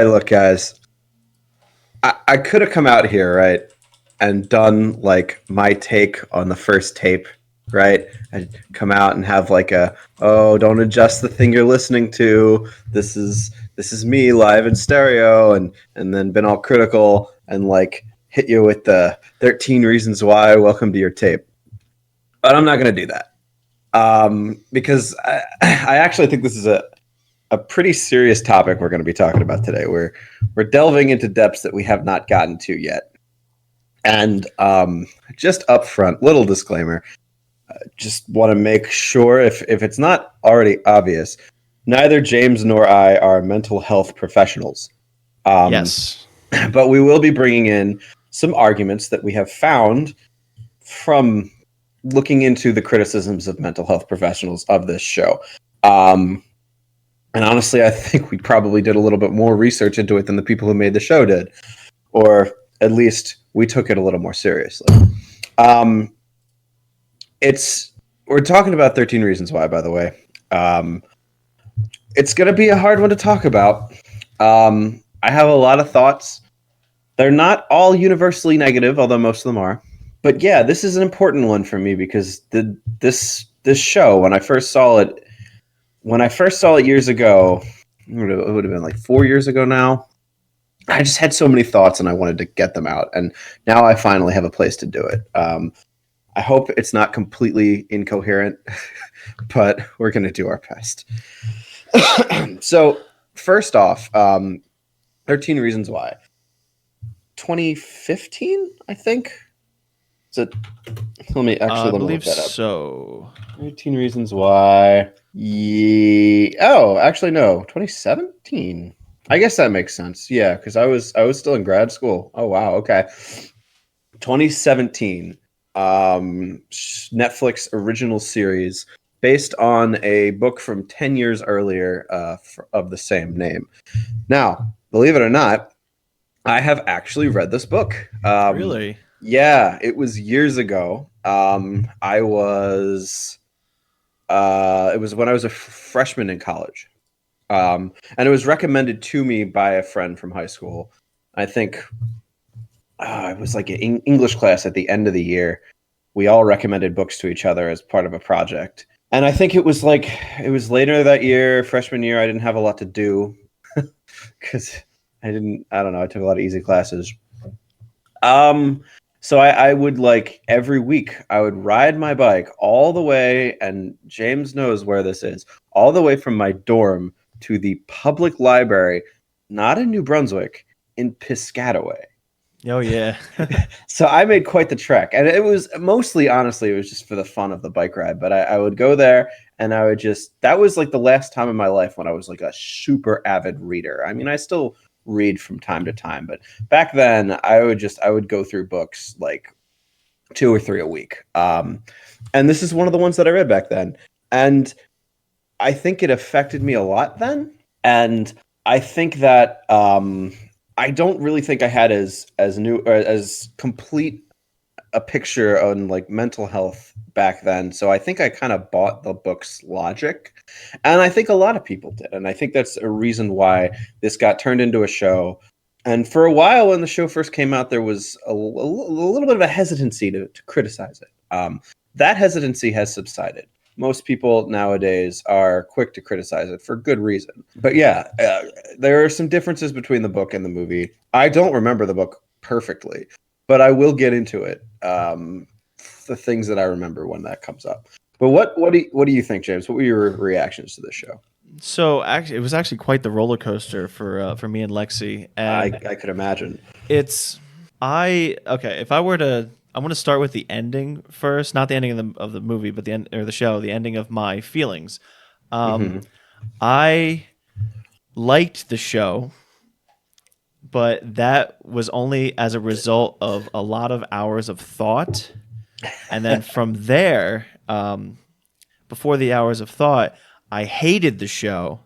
look, guys, I could have come out here, right, and done like my take on the first tape, right? I'd come out and have like oh, don't adjust the thing you're listening to. This is me live in stereo, and then been all critical and like hit you with the 13 reasons why. Welcome to your tape. But I'm not going to do that because I actually think this is a pretty serious topic we're going to be talking about today. We're delving into depths that we have not gotten to yet. And just up front, little disclaimer, just want to make sure if it's not already obvious, neither James nor I are mental health professionals. Yes. But we will be bringing in some arguments that we have found from looking into the criticisms of mental health professionals of this show. And honestly, I think we probably did a little bit more research into it than the people who made the show did. Or at least we took it a little more seriously. We're talking about 13 Reasons Why, by the way. It's going to be a hard one to talk about. I have a lot of thoughts. They're not all universally negative, although most of them are. But yeah, this is an important one for me because this show, when I first saw it years ago, it would have been like 4 years ago now. I just had so many thoughts and I wanted to get them out. And now I finally have a place to do it. I hope it's not completely incoherent, but we're going to do our best. So first off, 13 Reasons Why. 2015, I think. So let me look that up. So 13 Reasons Why. Oh, actually no, 2017. I guess that makes sense. Yeah, because I was still in grad school. Oh wow, okay. 2017. Netflix original series based on a book from 10 years earlier of the same name. Now, believe it or not, I have actually read this book. Really? Yeah, it was years ago. It was when I was a freshman in college. And it was recommended to me by a friend from high school. I think it was like an English class at the end of the year. We all recommended books to each other as part of a project. And I think it was later that year, freshman year, I didn't have a lot to do because I don't know, I took a lot of easy classes. So I would like every week I would ride my bike all the way, and James knows where this is, all the way from my dorm to the public library, not in New Brunswick, in Piscataway. Oh yeah. So I made quite the trek, and it was mostly, honestly, it was just for the fun of the bike ride. But I would go there, and I would that was like the last time in my life when I was like a super avid reader. I mean, I still read from time to time, but back then I would go through books like 2 or 3 a week. And this is one of the ones that I read back then, and I think it affected me a lot then. And I think that I don't really think I had as complete a picture on like mental health back then. So I think I kind of bought the book's logic, and I think a lot of people did. And I think that's a reason why this got turned into a show. And for a while, when the show first came out, there was a little bit of a hesitancy to criticize it. That hesitancy has subsided. Most people nowadays are quick to criticize it for good reason. But yeah, there are some differences between the book and the movie. I don't remember the book perfectly, but I will get into it. The things that I remember when that comes up. But what do you think, James? What were your reactions to this show? So actually, it was actually quite the roller coaster for me and Lexi. And I could imagine. If I were to, I want to start with the ending first, not the ending of the movie, but the end or the show, the ending of my feelings. I liked the show, but that was only as a result of a lot of hours of thought. And then from there, before the hours of thought, I hated the show.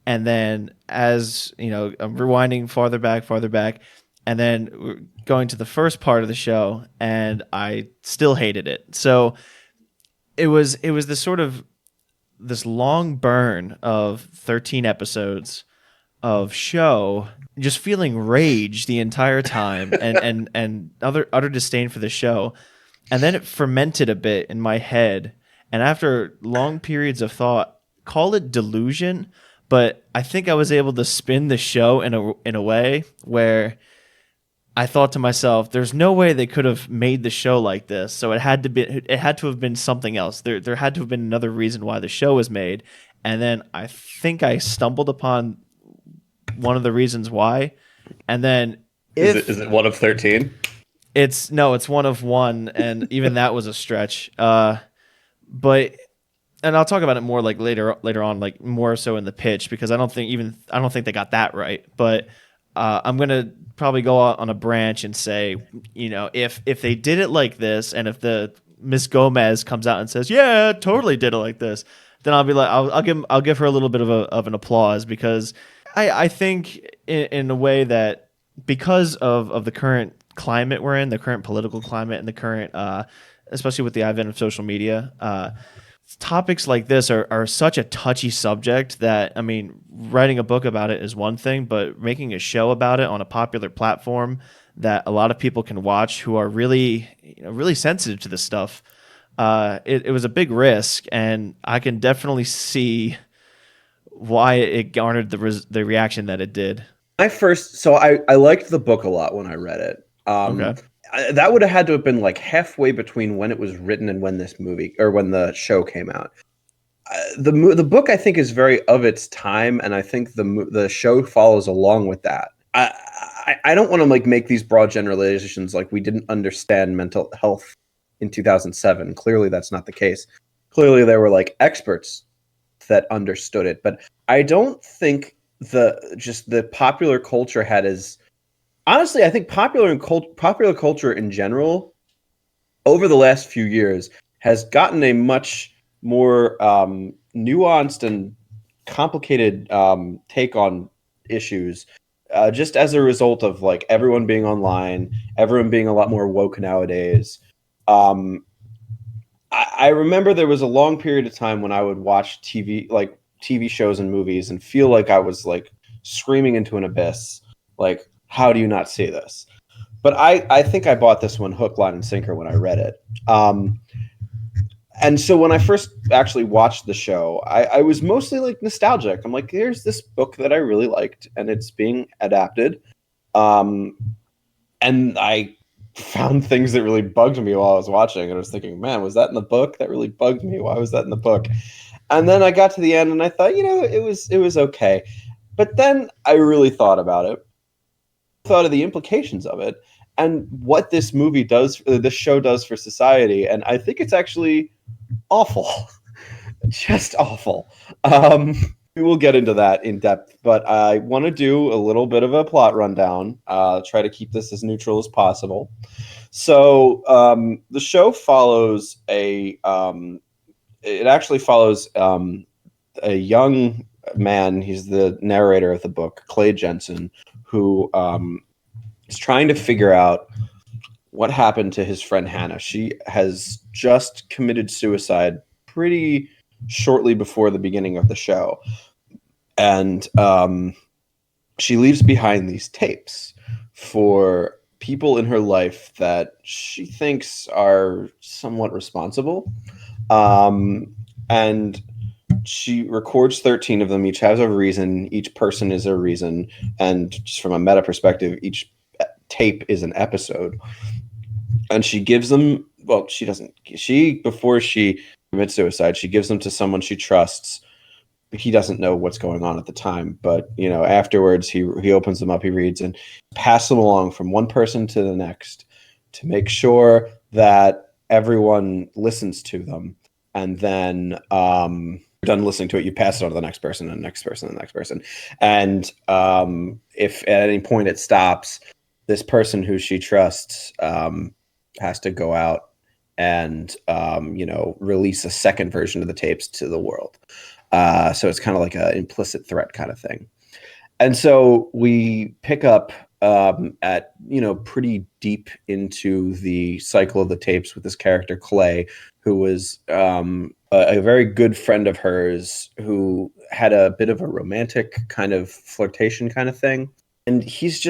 And then as, you know, I'm rewinding farther back, and then we're going to the first part of the show, and I still hated it. So it was this sort of this long burn of 13 episodes of show, just feeling rage the entire time, and utter disdain for the show. And then it fermented a bit in my head. And after long periods of thought, call it delusion, but I think I was able to spin the show in a way where I thought to myself, there's no way they could have made the show like this. So it had to have been something else. There had to have been another reason why the show was made. And then I think I stumbled upon one of the reasons why. And then Is it one of 13? it's one of one, and even that was a stretch. But and I'll talk about it more like later on, like more so in the pitch, because I don't think they got that right. But I'm gonna probably go out on a branch and say, if they did it like this, and if the Miss Gomez comes out and says, "Yeah, totally did it like this," then I'll be like, I'll give her a little bit of an applause, because I think in a way that, because of the current climate we're in, the current political climate, and the current especially with the advent of social media, topics like this are such a touchy subject that, I mean, writing a book about it is one thing, but making a show about it on a popular platform that a lot of people can watch who are really, really sensitive to this stuff, it was a big risk, and I can definitely see why it garnered the reaction that it did. I liked the book a lot when I read it. Okay. That would have had to have been like halfway between when it was written and when this movie, or when the show came out. The book, I think, is very of its time, and I think the show follows along with that. I don't want to like make these broad generalizations like we didn't understand mental health in 2007. Clearly, that's not the case. Clearly, there were like experts that understood it, but I don't think the popular culture had as honestly. I think popular culture in general over the last few years has gotten a much more nuanced and complicated take on issues, just as a result of like everyone being online, everyone being a lot more woke nowadays. Um, I remember there was a long period of time when I would watch TV shows and movies and feel like I was like screaming into an abyss, like, how do you not see this? But I think I bought this one hook, line, and sinker when I read it. And so when I first actually watched the show, I was mostly like nostalgic. I'm like, here's this book that I really liked, and it's being adapted. Um, and I found things that really bugged me while I was watching. And I was thinking, man, was that in the book? That really bugged me. Why was that in the book? And then I got to the end and I thought, it was okay. But then I really thought about it, thought of the implications of it, and what this show does for society. And I think it's actually awful. Just awful. We will get into that in depth, but I want to do a little bit of a plot rundown. Try to keep this as neutral as possible. So the show follows it actually follows a young man. He's the narrator of the book, Clay Jensen, who is trying to figure out what happened to his friend Hannah. She has just committed suicide pretty shortly before the beginning of the show. And she leaves behind these tapes for people in her life that she thinks are somewhat responsible. And she records 13 of them. Each has a reason. Each person is a reason. And just from a meta perspective, each tape is an episode. And she gives them, well, she doesn't, before she commits suicide, she gives them to someone she trusts. He doesn't know what's going on at the time, but afterwards he opens them up, he reads, and passes them along from one person to the next to make sure that everyone listens to them. And then done listening to it, you pass it on to the next person and the next person and the next person. And if at any point it stops, this person who she trusts has to go out and release a second version of the tapes to the world. So it's kind of like an implicit threat kind of thing. And so we pick up at pretty deep into the cycle of the tapes with this character Clay, who was a very good friend of hers who had a bit of a romantic kind of flirtation kind of thing. And he's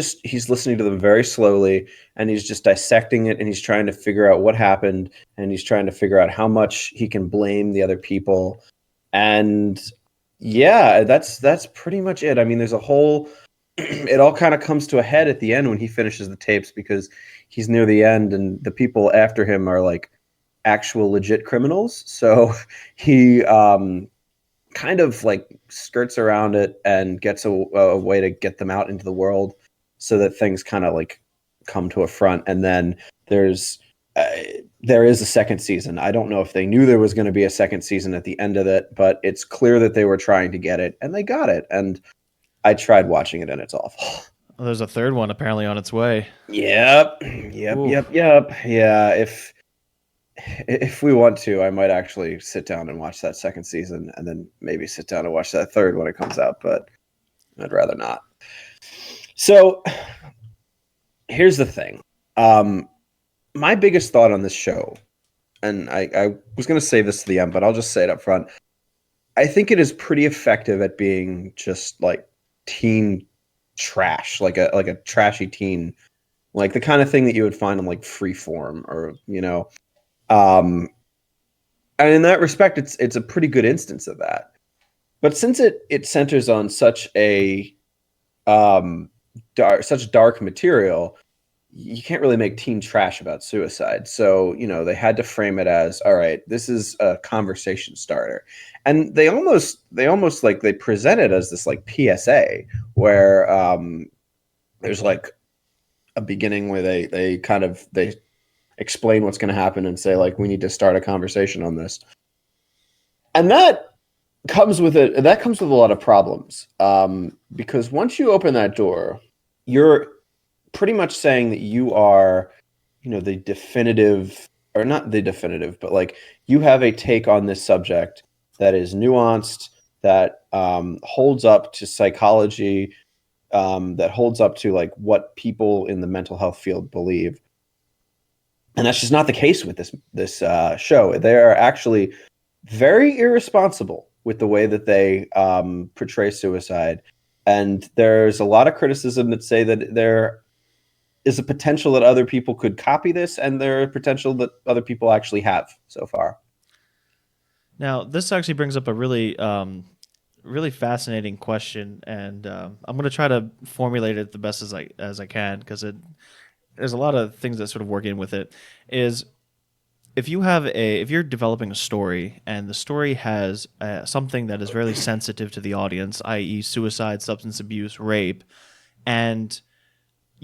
listening to them very slowly, and he's just dissecting it, and he's trying to figure out what happened, and he's trying to figure out how much he can blame the other people. And yeah, that's pretty much it. I mean, there's a whole it all kind of comes to a head at the end when he finishes the tapes, because he's near the end and the people after him are like actual legit criminals. So he kind of like skirts around it and gets a way to get them out into the world so that things kind of like come to a front. And then there's uh, there is a second season. I don't know if they knew there was going to be a second season at the end of it, but it's clear that they were trying to get it, and they got it. And I tried watching it, and it's awful. Well, there's a third one apparently on its way. Yep, Ooh. yep. Yeah, if we want to, I might actually sit down and watch that second season, and then maybe sit down and watch that third when it comes out. But I'd rather not. So here's the thing. My biggest thought on this show, and I was going to save this to the end, but I'll just say it up front. I think it is pretty effective at being just like teen trash, like a trashy teen, like the kind of thing that you would find on like Freeform, or um, and in that respect, it's a pretty good instance of that. But since it centers on such a such dark material, you can't really make teen trash about suicide. So, they had to frame it as, all right, this is a conversation starter. And they almost like they present it as this like PSA where there's like a beginning where they explain what's going to happen and say like we need to start a conversation on this. And that comes with a lot of problems. Because once you open that door, you're pretty much saying that you are, the definitive, or not the definitive, but like you have a take on this subject that is nuanced, that holds up to psychology, that holds up to like what people in the mental health field believe. And that's just not the case with this show. They are actually very irresponsible with the way that they portray suicide. And there's a lot of criticism that say that there is a potential that other people could copy this, and there are potential that other people actually have so far. Now, this actually brings up a really fascinating question, and I'm going to try to formulate it the best as I can because there's a lot of things that sort of work in with it. Is if you're developing a story and the story has something that is really sensitive to the audience, i.e., suicide, substance abuse, rape, and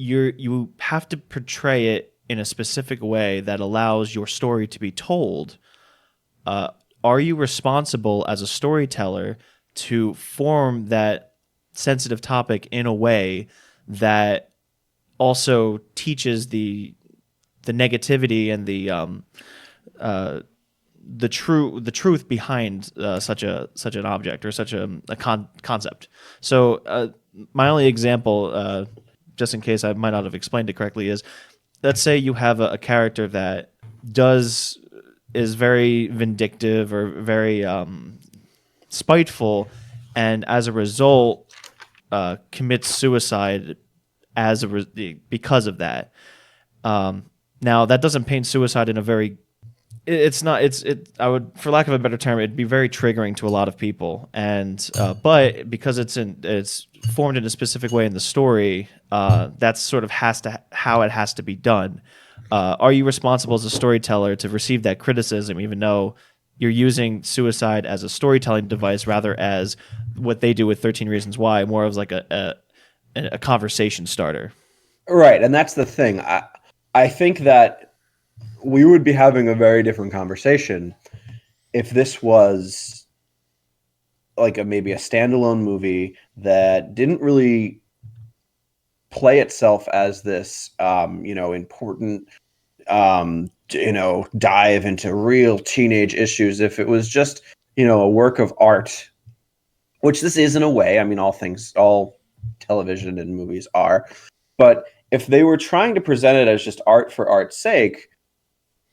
you have to portray it in a specific way that allows your story to be told. Uh, are you responsible as a storyteller to form that sensitive topic in a way that also teaches the negativity and the truth behind such an object or such a concept? So my only example, just in case I might not have explained it correctly, is let's say you have a character that is very vindictive or very spiteful, and as a result commits suicide because of that. Now that doesn't paint suicide in a very it's not it's I would, for lack of a better term, it'd be very triggering to a lot of people, and but because it's formed in a specific way in the story, that's sort of how it has to be done. Are you responsible as a storyteller to receive that criticism, even though you're using suicide as a storytelling device rather as what they do with 13 Reasons Why, more of like a conversation starter? Right, and that's the thing. I think that we would be having a very different conversation if this was like maybe a standalone movie that didn't really play itself as this important dive into real teenage issues. If it was just a work of art, which this is in a way. I mean, all television and movies are. But if they were trying to present it as just art for art's sake,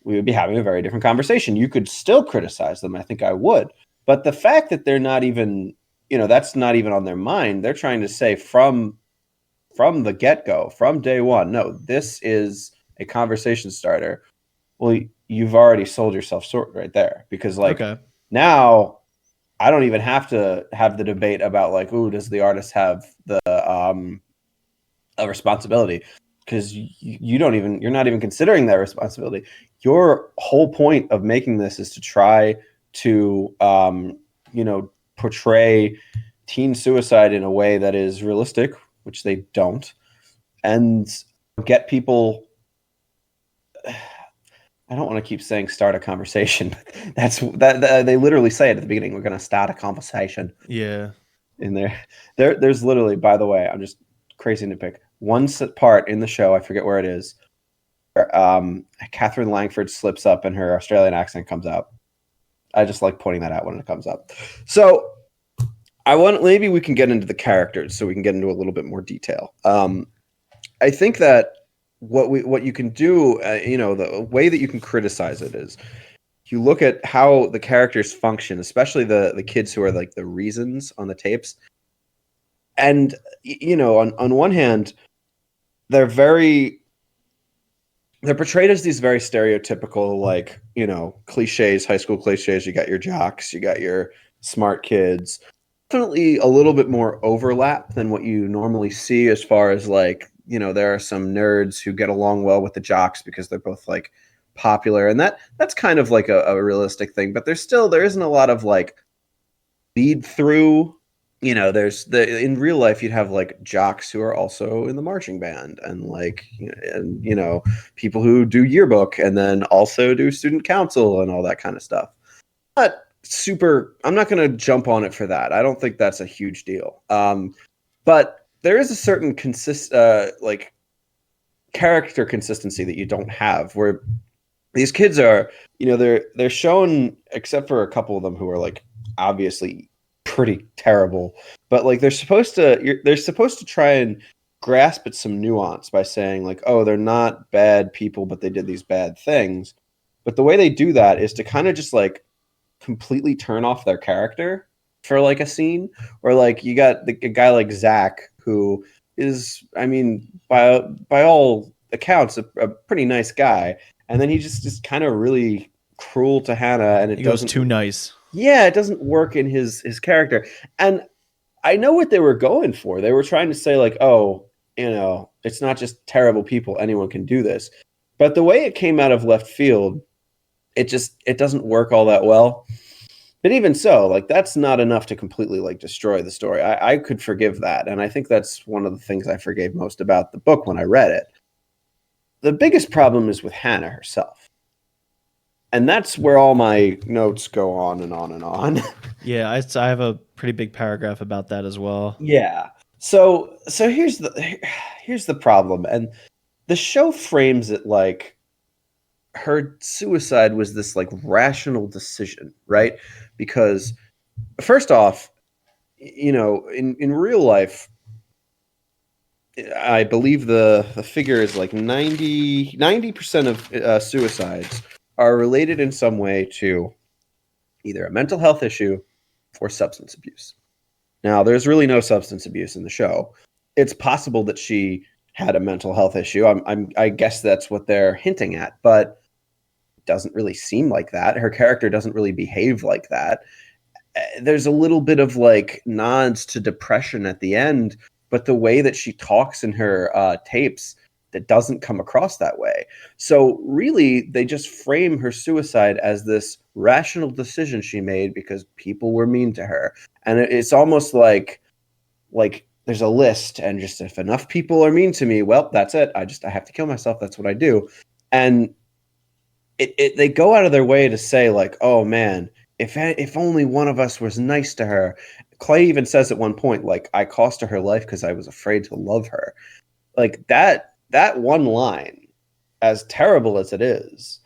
we would be having a very different conversation. You could still criticize them. I think I would. But the fact that they're not even, that's not even on their mind. They're trying to say from the get-go, from day one, no, this is a conversation starter. Well, you've already sold yourself short right there, because like Okay. now I don't even have to have the debate about like, ooh, does the artist have the a responsibility? Because you're not even considering that responsibility. Your whole point of making this is to try to portray teen suicide in a way that is realistic, which they don't, and get people. I don't want to keep saying start a conversation, but that they literally say it at the beginning. We're going to start a conversation Yeah. in there. There's literally, by the way, I'm just crazy to pick one part in the show. I forget where it is. Catherine Langford slips up and her Australian accent comes out. I just like pointing that out when it comes up. So maybe we can get into the characters so we can get into a little bit more detail. I think that what you can do, the way that you can criticize it is you look at how the characters function, especially the kids who are like the reasons on the tapes. And on one hand, they're portrayed as these very stereotypical, like, cliches, high school cliches. You got your jocks, you got your smart kids. Definitely a little bit more overlap than what you normally see, as far as like, there are some nerds who get along well with the jocks because they're both like popular, and that's kind of like a realistic thing. But there isn't a lot of like lead through. There's in real life you'd have like jocks who are also in the marching band, and like people who do yearbook and then also do student council and all that kind of stuff. But I'm not going to jump on it for that. I don't think that's a huge deal. But there is a certain like character consistency that you don't have, where these kids are, they're shown, except for a couple of them who are like obviously pretty terrible, but like they're supposed to try and grasp at some nuance by saying like, oh, they're not bad people, but they did these bad things. But the way they do that is to kind of just like completely turn off their character for like a scene, or like you got a guy like Zach, who is, I mean, by all accounts, a pretty nice guy, and then he just is kind of really cruel to Hannah, and He goes too nice. yeah, it doesn't work in his character. And I know what they were going for. They were trying to say like, oh, it's not just terrible people, anyone can do this. But the way it came out of left field, it doesn't work all that well. But even so, like, that's not enough to completely like destroy the story. I could forgive that, and I think that's one of the things I forgave most about the book when I read it. The biggest problem is with Hannah herself, and that's where all my notes go on and on and on. Yeah, I have a pretty big paragraph about that as well. Yeah. So here's the problem, and the show frames it like her suicide was this like rational decision, right? Because first off, in real life, I believe the figure is like 90% of suicides are related in some way to either a mental health issue or substance abuse. Now, there's really no substance abuse in the show. It's possible that she had a mental health issue. I guess that's what they're hinting at, but it doesn't really seem like that. Her character doesn't really behave like that. There's a little bit of like nods to depression at the end, but the way that she talks in her tapes, that doesn't come across that way. So really, they just frame her suicide as this rational decision she made because people were mean to her, and it's almost like there's a list, and just if enough people are mean to me, well, that's it. I have to kill myself. That's what I do, and they go out of their way to say like, oh man, if only one of us was nice to her. Clay even says at one point, like, I cost her life because I was afraid to love her. Like that one line, as terrible as it is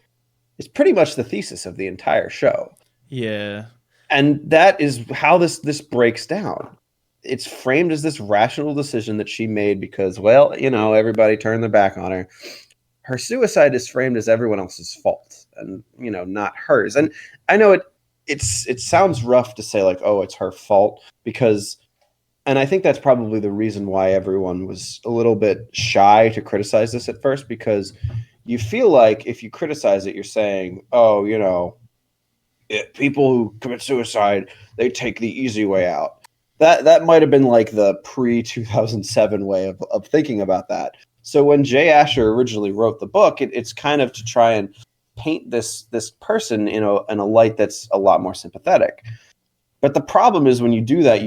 pretty much the thesis of the entire show. Yeah. And that is how this breaks down. it's framed as this rational decision that she made because, well, everybody turned their back on her. Her suicide is framed as everyone else's fault, and not hers. And I know it sounds rough to say, like, oh, it's her fault, because, and I think that's probably the reason why everyone was a little bit shy to criticize this at first, because you feel like if you criticize it, you're saying, oh, people who commit suicide, they take the easy way out. That might have been like the pre-2007 way of thinking about that. So when Jay Asher originally wrote the book, it's kind of to try and paint this person in a light that's a lot more sympathetic. But the problem is, when you do that,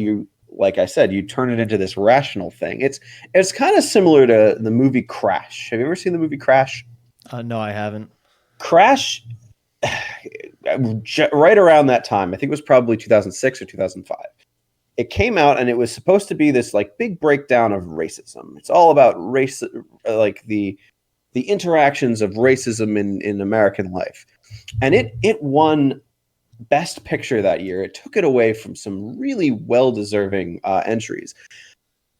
like I said, you turn it into this rational thing. It's kind of similar to the movie Crash. Have you ever seen the movie Crash? No, I haven't. Crash, right around that time, I think it was probably 2006 or 2005. It came out, and it was supposed to be this like big breakdown of racism. It's all about race, like the interactions of racism in American life, and it won Best Picture that year. It took it away from some really well-deserving entries.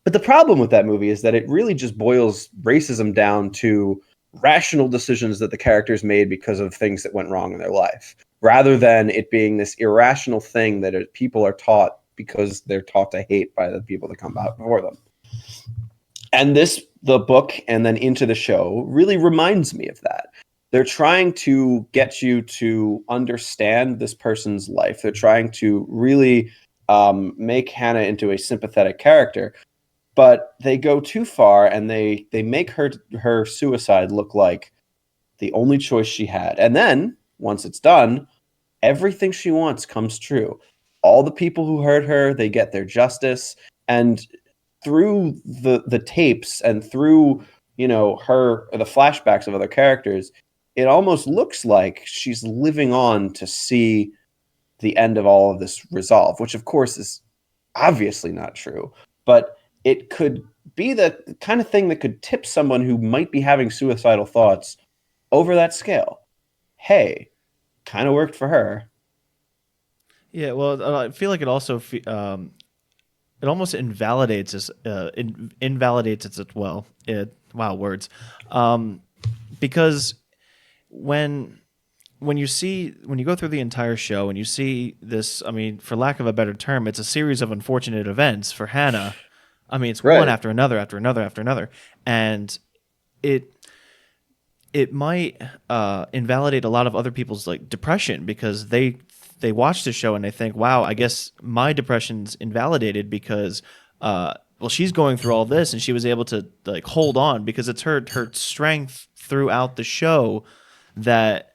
But the problem with that movie is that it really just boils racism down to rational decisions that the characters made because of things that went wrong in their life, rather than it being this irrational thing that people are taught because they're taught to hate by the people that come out before them. And the book and then into the show really reminds me of that. They're trying to get you to understand this person's life. They're trying to really make Hannah into a sympathetic character, but they go too far, and they make her suicide look like the only choice she had. And then once it's done, everything she wants comes true. All the people who hurt her, they get their justice. And through the tapes and through the flashbacks of other characters, it almost looks like she's living on to see the end of all of this resolve, which of course is obviously not true, but it could be the kind of thing that could tip someone who might be having suicidal thoughts over that scale. Hey, kind of worked for her. Yeah, well, I feel like it also it almost invalidates us. Invalidates it as well. Wow, words. Because when when you go through the entire show and you see this, I mean, for lack of a better term, it's a series of unfortunate events for Hannah. I mean, it's one Right. after another, after another, after another, and it it might invalidate a lot of other people's like depression because they watch the show and they think, wow, I guess my depression's invalidated because well, she's going through all this and she was able to like hold on because it's her strength throughout the show that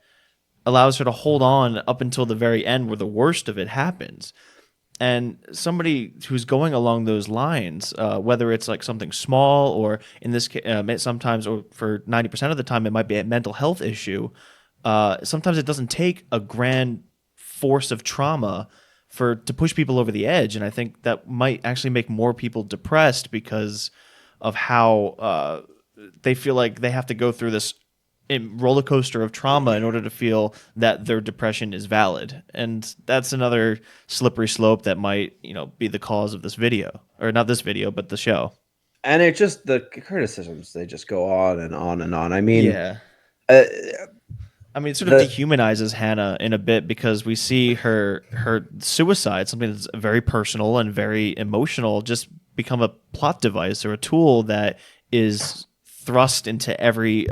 allows her to hold on up until the very end where the worst of it happens. And somebody who's going along those lines, whether it's like something small or in this case, sometimes, or for 90% of the time, it might be a mental health issue. Sometimes it doesn't take a grand force of trauma to push people over the edge. And I think that might actually make more people depressed because of how they feel like they have to go through this roller coaster of trauma in order to feel that their depression is valid. And that's another slippery slope that might, be the cause of this video, or not this video, but the show. And the criticisms, they just go on and on and on. I mean, Yeah. uh, I mean, it sort of the dehumanizes Hannah in a bit because we see her suicide, something that's very personal and very emotional, just become a plot device or a tool that is thrust into every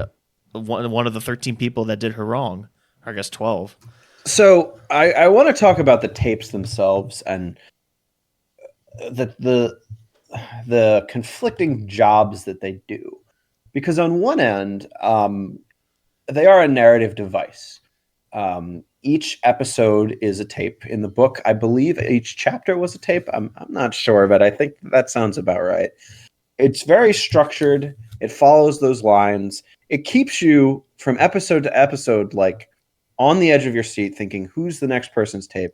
one of the 13 people that did her wrong. Or I guess 12. so I want to talk about the tapes themselves and the conflicting jobs that they do, because on one end, they are a narrative device. Each episode is a tape. In the book, I believe each chapter was a tape. I'm not sure, but I think that sounds about right. It's very structured. It follows those lines. It keeps you from episode to episode, like on the edge of your seat, thinking, who's the next person's tape?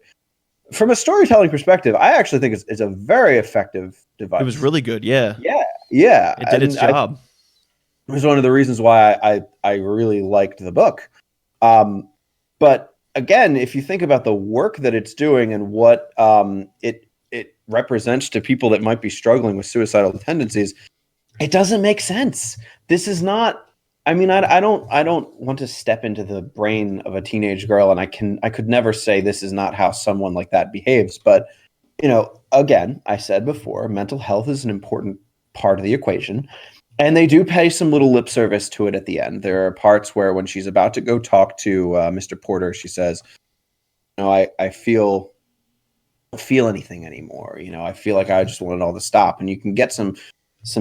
From a storytelling perspective, I actually think it's a very effective It was device. really good. Yeah. Yeah, yeah, It did its and job. it was one of the reasons why I really liked the book. But again, if you think about the work that it's doing and what it represents to people that might be struggling with suicidal tendencies, it doesn't make sense. This is not. I mean, I don't want to step into the brain of a teenage girl, and I could never say this is not how someone like that behaves. But again, I said before, mental health is an important part of the equation, and they do pay some little lip service to it at the end. There are parts where when she's about to go talk to Mr. Porter, she says, I feel anything anymore. I feel like I just want it all to stop, and you can get some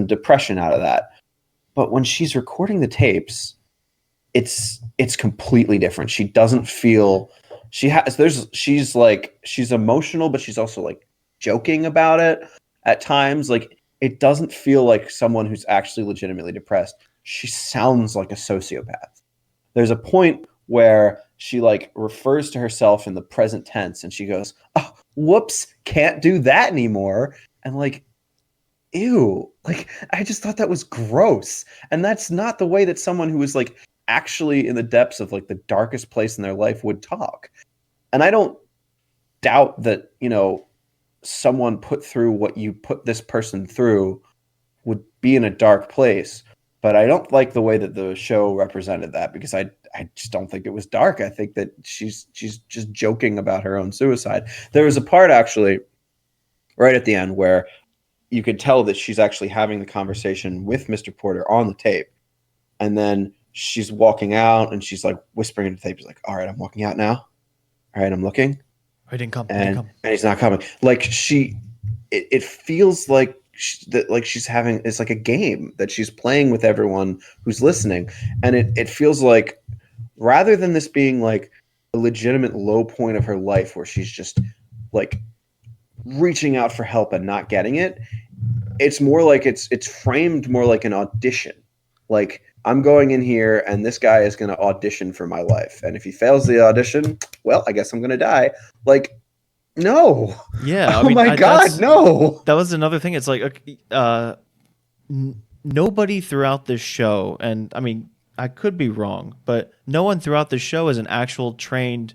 depression out of that. But when she's recording the tapes, it's completely different. She doesn't feel she's emotional, but she's also like joking about it at times. Like it doesn't feel like someone who's actually legitimately depressed. She sounds like a sociopath. There's a point where she like refers to herself in the present tense and she goes, "Oh, whoops, can't do that anymore." And like, ew, like I just thought that was gross. And that's not the way that someone who is like actually in the depths of like the darkest place in their life would talk. And I don't doubt that, someone put through what you put this person through would be in a dark place. But I don't like the way that the show represented that because I just don't think it was dark. I think that she's just joking about her own suicide. There was a part actually right at the end where you could tell that she's actually having the conversation with Mr. Porter on the tape. And then she's walking out and she's like whispering into the tape. She's like, "All right, I'm walking out now. All right, I'm looking." He didn't come. He didn't And come. and he's not coming. Like it feels like that like she's having it's like a game that she's playing with everyone who's listening. And it feels like rather than this being like a legitimate low point of her life where she's just like reaching out for help and not getting it, it's more like it's framed more like an audition. Like I'm going in here and this guy is going to audition for my life, and if he fails the audition, well, I guess I'm going to die. Like, no. Yeah, I Oh mean, my god, no. that was another thing. It's like nobody throughout this show, and I mean, I could be wrong, but no one throughout the show is an actual trained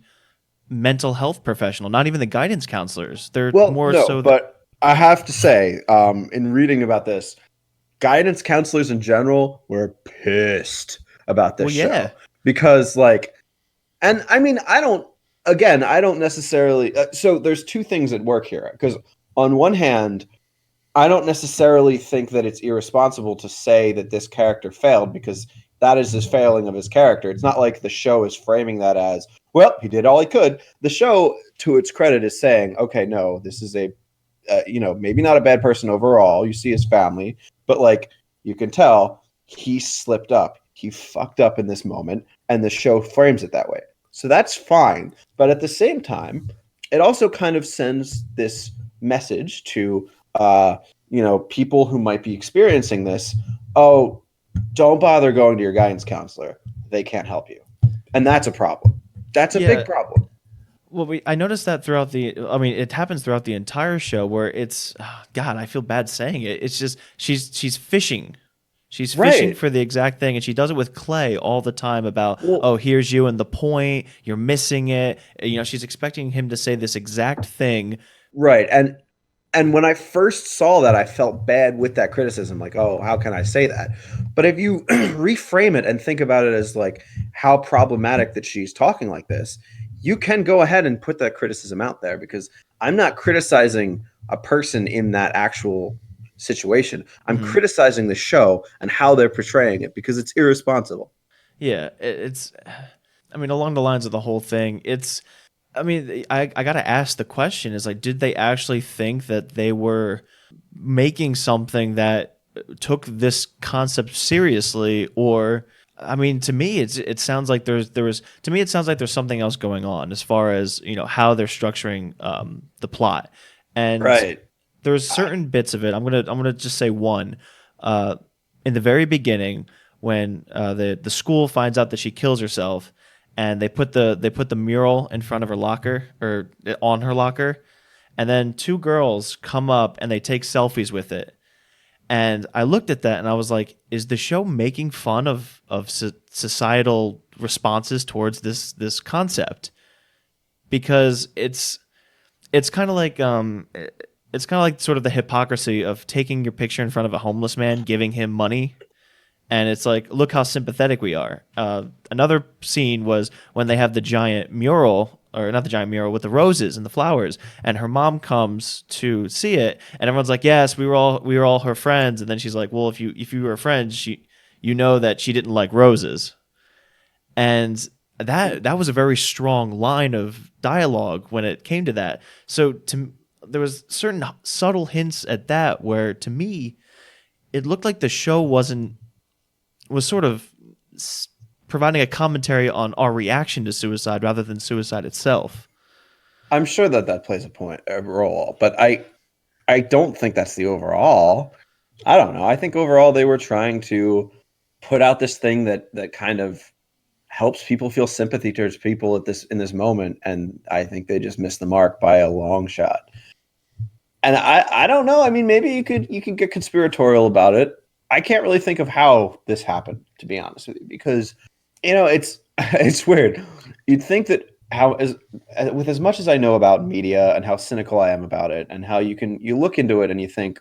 mental health professional. Not even the guidance counselors. They're Well, more no, so. but I have to say, in reading about this, guidance counselors in general were pissed about this Well, yeah, show because like and I mean I don't necessarily so there's two things at work here because on one hand I don't necessarily think that it's irresponsible to say that this character failed because that is his failing of his character. It's not like the show is framing that as, well, he did all he could. The show, to its credit, is saying, okay, no, this is a maybe not a bad person overall. You see his family, but like you can tell he slipped up. He fucked up in this moment, and the show frames it that way. So that's fine. But at the same time, it also kind of sends this message to people who might be experiencing this. Oh, don't bother going to your guidance counselor. They can't help you. And that's a problem. That's a big yeah. problem. Well, I noticed that throughout I mean, it happens throughout the entire show where it's, God, I feel bad saying it. It's just she's fishing. She's fishing Right. for the exact thing, and she does it with Clay all the time about, Well, oh, here's you and the point, you're missing it. She's expecting him to say this exact thing. right. And when I first saw that, I felt bad with that criticism. Like, oh, how can I say that? But if you reframe it and think about it as like how problematic that she's talking like this, you can go ahead and put that criticism out there because I'm not criticizing a person in that actual situation. I'm Mhm. criticizing the show and how they're portraying it because it's irresponsible. Yeah, it's, I mean, along the lines of the whole thing, I mean, I got to ask the question is like, did they actually think that they were making something that took this concept seriously? Or, I mean, to me, it sounds like to me, it sounds like there's something else going on as far as, how they're structuring the plot. And Right. there's certain bits of it. I'm gonna just say one. Uh, in the very beginning, when the school finds out that she kills herself, and they put the mural in front of her locker or on her locker, and then two girls come up and they take selfies with it. And I looked at that and I was like, is the show making fun of societal responses towards this concept? Because it's kind of like it's kind of like sort of the hypocrisy of taking your picture in front of a homeless man, giving him money, and it's like, look how sympathetic we are. Another scene was when they have the giant mural, or not the giant mural, with the roses and the flowers, and her mom comes to see it, and everyone's like, yes, we were all her friends, and then she's like, well, if you were friends, you know that she didn't like roses, and that was a very strong line of dialogue when it came to that. So there was certain subtle hints at that where to me it looked like the show was sort of providing a commentary on our reaction to suicide rather than suicide itself. I'm sure that that plays a role, but I don't think that's the overall. I don't know. I think overall they were trying to put out this thing that kind of helps people feel sympathy towards people at this in this moment, and I think they just missed the mark by a long shot. And I don't know. I mean, maybe you can get conspiratorial about it. I can't really think of how this happened, to be honest with you, because it's it's weird. You'd think that how as with as much as I know about media and how cynical I am about it, and how you look into it and you think,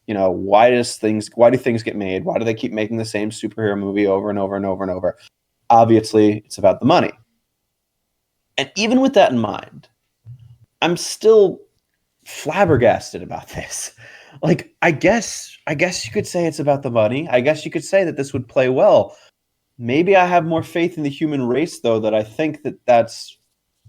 why do things get made? Why do they keep making the same superhero movie over and over and over and over? Obviously, it's about the money. And even with that in mind, I'm still flabbergasted about this. Like, I guess you could say it's about the money. I guess you could say that this would play well. Maybe I have more faith in the human race, though, that I think that that's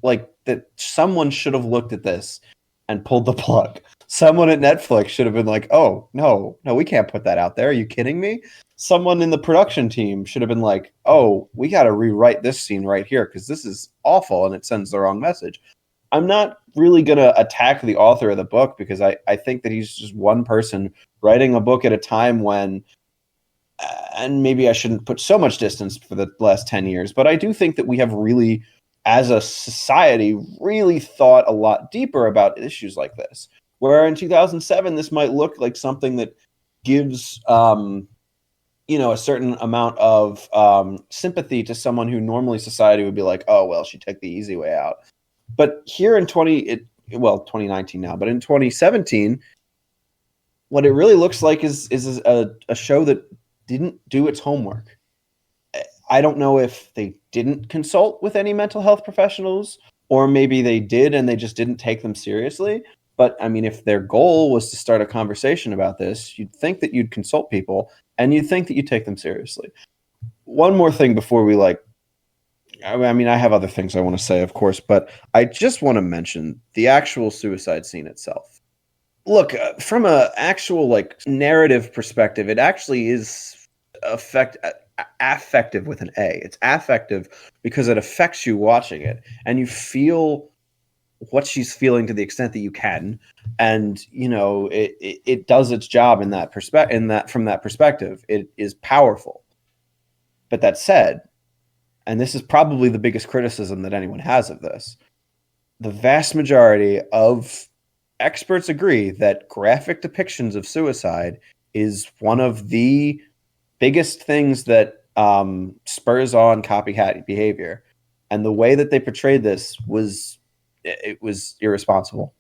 like that someone should have looked at this and pulled the plug. Someone at Netflix should have been like, "Oh, no, no, we can't put that out there. Are you kidding me?" Someone in the production team should have been like, "Oh, we got to rewrite this scene right here because this is awful and it sends the wrong message." I'm not really going to attack the author of the book because I think that he's just one person writing a book at a time when, and maybe I shouldn't put so much distance for the last 10 years, but I do think that we have really, as a society, really thought a lot deeper about issues like this. Where in 2007, this might look like something that gives, a certain amount of sympathy to someone who normally society would be like, oh, well, she took the easy way out. But here in 2019 now, but in 2017, what it really looks like is a show that didn't do its homework. I don't know if they didn't consult with any mental health professionals, or maybe they did and they just didn't take them seriously. But I mean, if their goal was to start a conversation about this, you'd think that you'd consult people and you'd think that you'd take them seriously. One more thing before we I mean, I have other things I want to say, of course, but I just want to mention the actual suicide scene itself. Look, from a actual narrative perspective, it actually is affective with an A. It's affective because it affects you watching it, and you feel what she's feeling to the extent that you can, and it does its job in that from that perspective. It is powerful. But that said, and this is probably the biggest criticism that anyone has of this, the vast majority of experts agree that graphic depictions of suicide is one of the biggest things that spurs on copycat behavior. And the way that they portrayed this was irresponsible.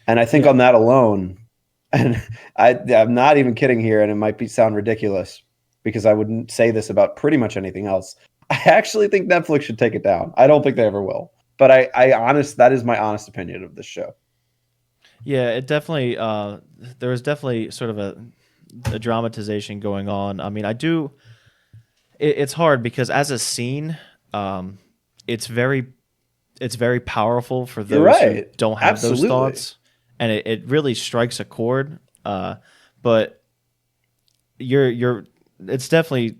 And I think Yeah. on that alone, and I'm not even kidding here, and it might sound ridiculous because I wouldn't say this about pretty much anything else. I actually think Netflix should take it down. I don't think they ever will, but that is my honest opinion of this show. Yeah, it definitely there was definitely sort of a dramatization going on. I mean, it's hard because as a scene, um, it's very powerful for You're those who right. don't have those Absolutely. thoughts, and it really strikes a chord. But you're it's definitely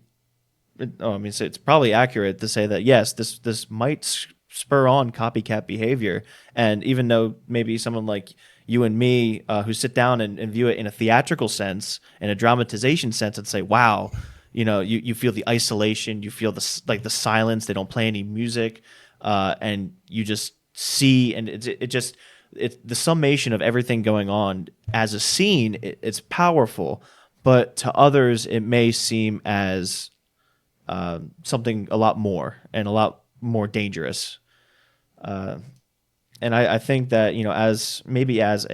I mean, so it's probably accurate to say that yes, this might spur on copycat behavior, and even though maybe someone like you and me who sit down and view it in a theatrical sense, in a dramatization sense, and say, wow, you feel the isolation, you feel the silence. They don't play any music, and you just see, and it's the summation of everything going on as a scene. It's powerful, but to others, it may seem as something a lot more and a lot more dangerous. And I think that as maybe as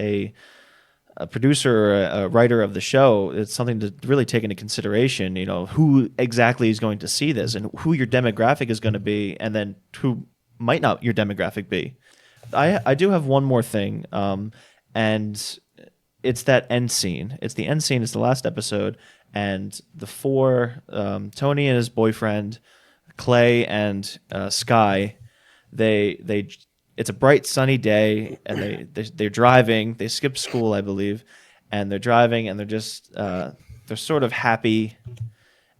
a producer or a writer of the show, it's something to really take into consideration. You know, who exactly is going to see this, and who your demographic is going to be, and then who might not your demographic be. I do have one more thing, and it's that end scene. It's the end scene. It's the last episode, and the four Tony and his boyfriend, Clay and Sky, they it's a bright sunny day, and they're driving. They skip school, I believe, and they're driving, and they're just they're sort of happy.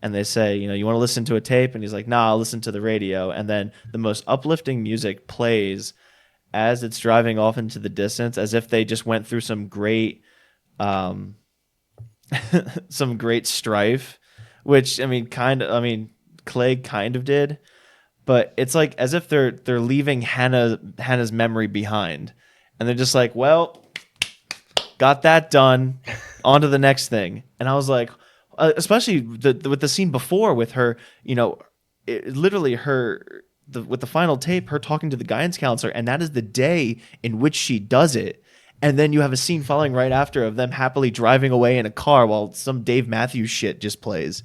And they say, you know, you want to listen to a tape, and he's like, nah, I'll listen to the radio. And then the most uplifting music plays as it's driving off into the distance, as if they just went through some great um, some great strife, which Clay kind of did, but it's like as if they're leaving Hannah's memory behind, and they're just like, well, got that done, on to the next thing. And I was like, especially with the scene before with her, you know, literally with the final tape, her talking to the guidance counselor, and that is the day in which she does it. And then you have a scene following right after of them happily driving away in a car while some Dave Matthews shit just plays.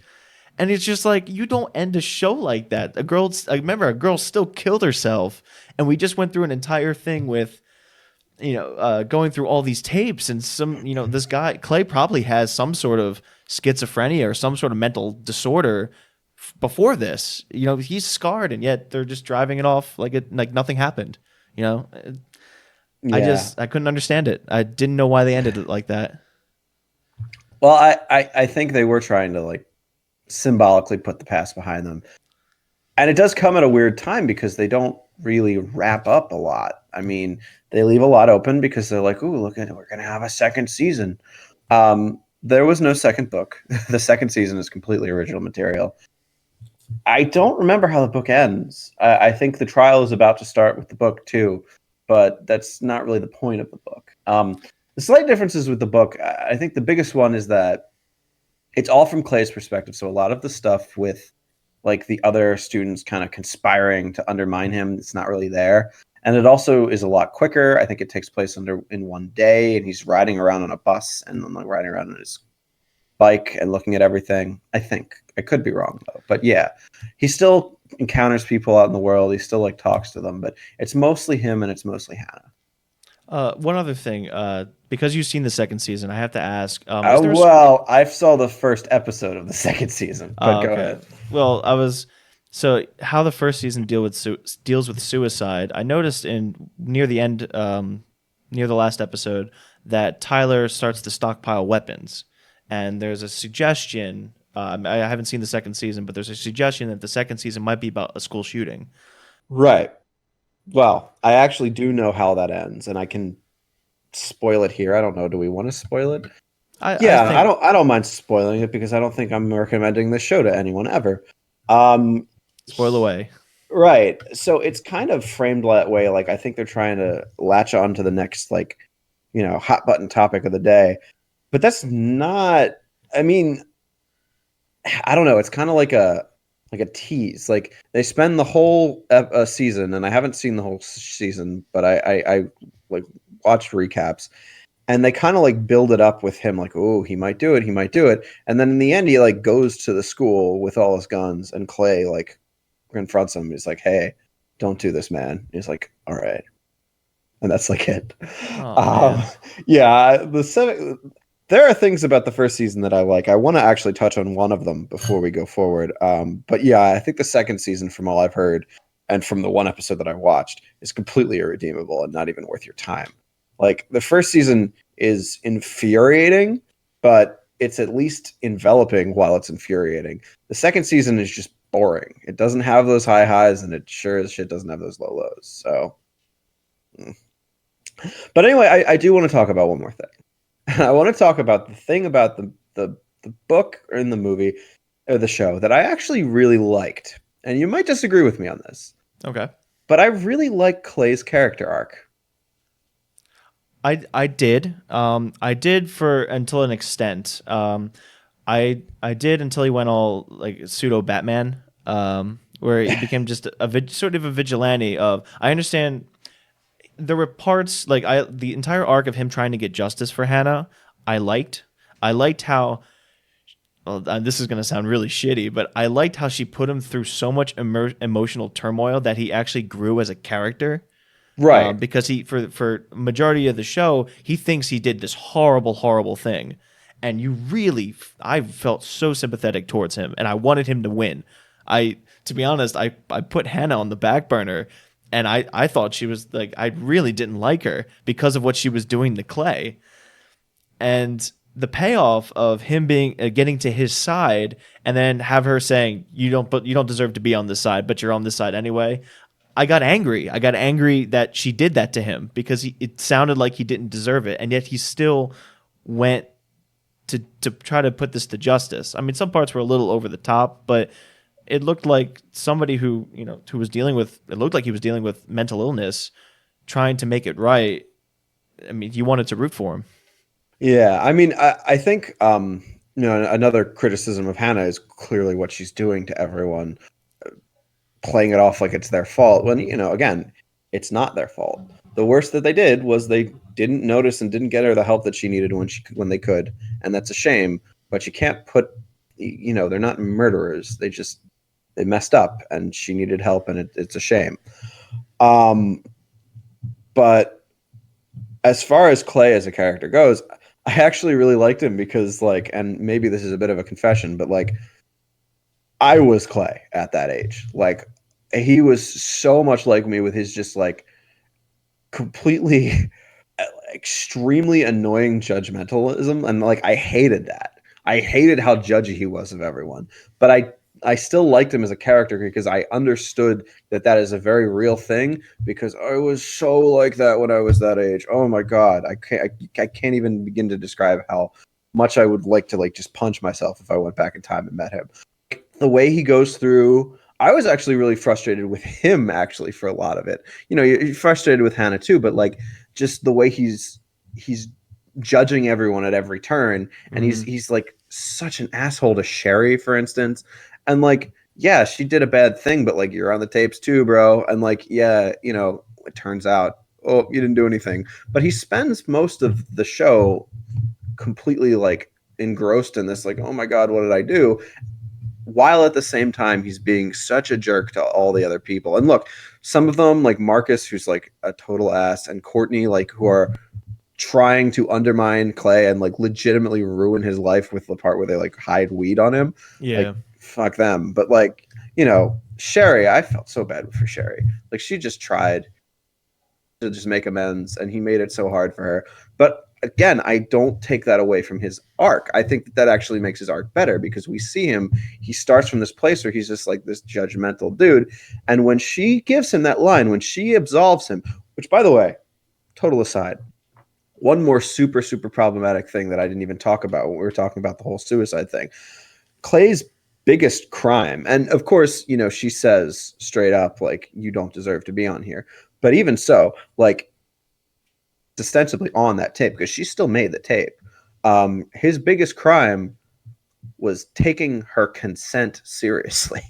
And it's just like, you don't end a show like that. I remember a girl still killed herself, and we just went through an entire thing with, you know, going through all these tapes, and some, you know, this guy Clay probably has some sort of schizophrenia or some sort of mental disorder before this. You know, he's scarred, and yet they're just driving it off like nothing happened. You know, Yeah. I couldn't understand it. I didn't know why they ended it like that. Well, I think they were trying to like symbolically put the past behind them. And it does come at a weird time because they don't really wrap up a lot. I mean, they leave a lot open because they're like, "Ooh, look at it, we're going to have a second season." There was no second book. The second season is completely original material. I don't remember how the book ends. I think the trial is about to start with the book too, but that's not really the point of the book. The slight differences with the book, I think the biggest one is that it's all from Clay's perspective. So a lot of the stuff with like the other students kind of conspiring to undermine him, it's not really there. And it also is a lot quicker. I think it takes place in one day, and he's riding around on a bus and then like riding around on his bike and looking at everything. I think I could be wrong though, but yeah, he still encounters people out in the world. He still like talks to them, but it's mostly him and it's mostly Hannah. One other thing, because you've seen the second season, I have to ask: is there Well, I saw the first episode of the second season, but go okay. ahead. Well, so how the first season deals with suicide. I noticed in near the end, near the last episode, that Tyler starts to stockpile weapons, and there's a suggestion. I haven't seen the second season, but there's a suggestion that the second season might be about a school shooting. Right. Well, I actually do know how that ends, and I can spoil it here. I don't know. Do we want to spoil it? I Yeah, think I don't mind spoiling it because I don't think I'm recommending this show to anyone ever. Um, spoil away. right. So it's kind of framed that way. Like I think they're trying to latch on to the next like, hot button topic of the day. But that's not. I mean, I don't know. It's kind of like a tease. Like they spend the whole season, and I haven't seen the whole season, but I like watched recaps, and they kind of like build it up with him, like, oh, he might do it, he might do it, and then in the end, he like goes to the school with all his guns, and Clay like confronts him. He's like, hey, don't do this, man. He's like, all right, and that's like it. Oh Um, man. yeah, there are things about the first season that I like. I want to actually touch on one of them before we go forward. But yeah, I think the second season, from all I've heard and from the one episode that I watched, is completely irredeemable and not even worth your time. Like the first season is infuriating, but it's at least enveloping while it's infuriating. The second season is just boring. It doesn't have those high highs, and it sure as shit doesn't have those low lows. So, but anyway, I do want to talk about one more thing. I want to talk about the thing about the book or in the movie or the show that I actually really liked. And you might disagree with me on this, Okay. but I really like Clay's character arc. I did. I did for until an extent. I did until he went all like pseudo Batman, where he became just sort of a vigilante. I understand there were parts like the entire arc of him trying to get justice for Hannah. I liked. I liked how, well, this is going to sound really shitty, but I liked how she put him through so much emotional turmoil that he actually grew as a character. Right. Because he, for majority of the show, he thinks he did this horrible, horrible thing, and I felt so sympathetic towards him, and I wanted him to win. To be honest, I put Hannah on the back burner, and I thought she was like, I really didn't like her because of what she was doing to Clay, and the payoff of him being getting to his side, and then have her saying, but you don't deserve to be on this side, but you're on this side anyway. I got angry. I got angry that she did that to him because it sounded like he didn't deserve it, and yet he still went to try to put this to justice. I mean, some parts were a little over the top, but it looked like somebody who was dealing with, it looked like he was dealing with mental illness, trying to make it right. I mean, you wanted to root for him. Yeah, I mean, I think another criticism of Hannah is clearly what she's doing to everyone, playing it off like it's their fault. When again, it's not their fault. The worst that they did was they didn't notice and didn't get her the help that she needed when they could, and that's a shame. But you can't put, they're not murderers. They messed up, and she needed help, and it's a shame. But as far as Clay as a character goes, I actually really liked him because, like, and maybe this is a bit of a confession, but like, I was Clay at that age. Like, he was so much like me with his just like completely extremely annoying judgmentalism, and like I hated that. I hated how judgy he was of everyone. But I still liked him as a character because I understood that that is a very real thing, because I was so like that when I was that age. Oh my god, I can't even begin to describe how much I would like to like just punch myself if I went back in time and met him. The way he goes through, I was actually really frustrated with him actually for a lot of it. You're frustrated with Hannah too, but like just the way he's judging everyone at every turn, and he's like such an asshole to Sherry, for instance. And like, yeah, she did a bad thing, but like, you're on the tapes too, bro. And like, yeah, it turns out, oh, you didn't do anything. But he spends most of the show completely like engrossed in this, like, oh my god, what did I do? While at the same time he's being such a jerk to all the other people. And look, some of them, like Marcus, who's like a total ass, and Courtney, like, who are trying to undermine Clay and like legitimately ruin his life with the part where they like hide weed on him. Yeah. Like, fuck them. But like, Sherry, I felt so bad for Sherry. Like, she just tried to just make amends, and he made it so hard for her. But again, I don't take that away from his arc. I think that actually makes his arc better, because we see him, he starts from this place where he's just like this judgmental dude. And when she gives him that line, when she absolves him, which, by the way, total aside, one more super, super problematic thing that I didn't even talk about when we were talking about the whole suicide thing. Clay's biggest crime, and of course, she says straight up, like, you don't deserve to be on here. But even so, like, ostensibly on that tape, because she still made the tape. His biggest crime was taking her consent seriously.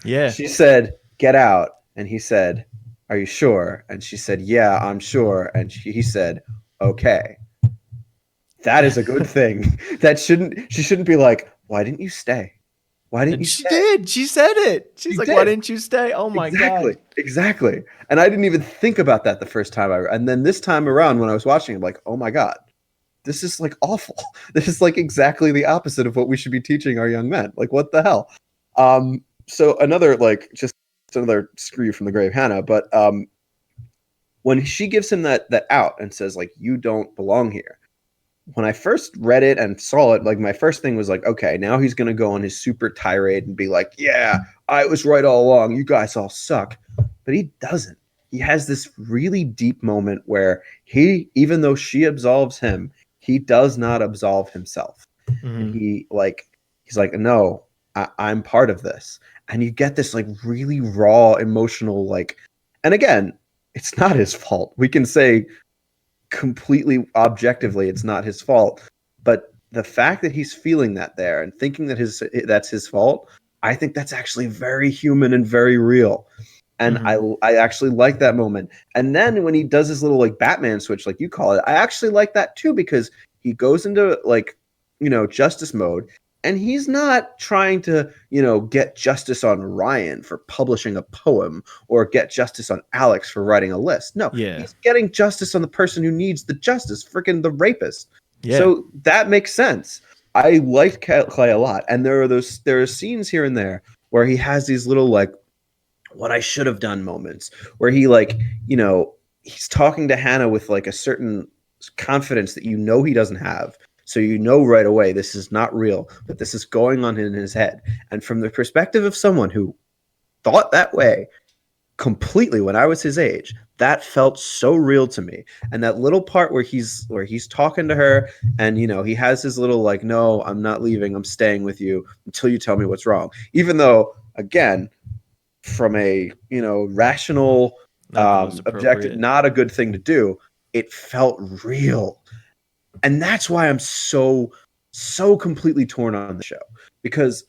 Yeah. She said, "Get out," and he said, "Are you sure?" And she said, "Yeah, I'm sure." And he said, "Okay." That is a good thing. She shouldn't be like, "Why didn't you stay? Why didn't And you she stay?" did. She said it. She's She like, "Why did. didn't you stay?" Oh my Exactly. god. Exactly. And I didn't even think about that the first time and then this time around when I was watching, I'm like, "Oh my god. This is like awful. This is like exactly the opposite of what we should be teaching our young men. Like, what the hell?" So another, like, just another screw you from the grave, Hannah. But when she gives him that out and says, like, "You don't belong here," when I first read it and saw it, like, my first thing was like, okay, now he's gonna go on his super tirade and be like, "Yeah, I was right all along. You guys all suck." But he doesn't. He has this really deep moment where even though she absolves him, he does not absolve himself. And Mm-hmm. he's like, "No, I'm part of this." And you get this like really raw emotional, like, and again, it's not his fault. We can say completely objectively it's not his fault, but the fact that he's feeling that there and thinking that's his fault, I think that's actually very human and very real. And I Mm-hmm. I actually like that moment. And then when he does his little like Batman switch, like you call it, I actually like that too, because he goes into like, justice mode, and he's not trying to, get justice on Ryan for publishing a poem or get justice on Alex for writing a list. No, Yeah. he's getting justice on the person who needs the justice, freaking the rapist. Yeah. So that makes sense. I liked Clay a lot, and there are scenes here and there where he has these little like what I should have done moments where he like, he's talking to Hannah with like a certain confidence that he doesn't have. So right away this is not real, but this is going on in his head. And from the perspective of someone who thought that way completely when I was his age, that felt so real to me. And that little part where he's talking to her, and he has his little like, no, I'm not leaving, I'm staying with you until you tell me what's wrong. Even though, again, from a rational Not the most objective, appropriate. not a good thing to do, it felt real. And that's why I'm so completely torn on the show, because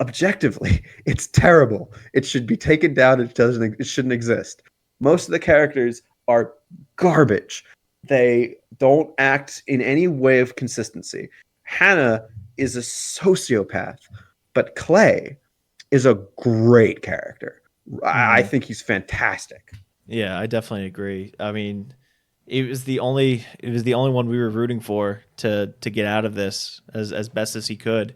objectively it's terrible. It should be taken down. It shouldn't exist. Most of the characters are garbage. They don't act in any way of consistency. Hannah is a sociopath, but Clay is a great character. I Mm-hmm. think he's fantastic. Yeah, I definitely agree. I mean, it was the only one we were rooting for to get out of this as best as he could.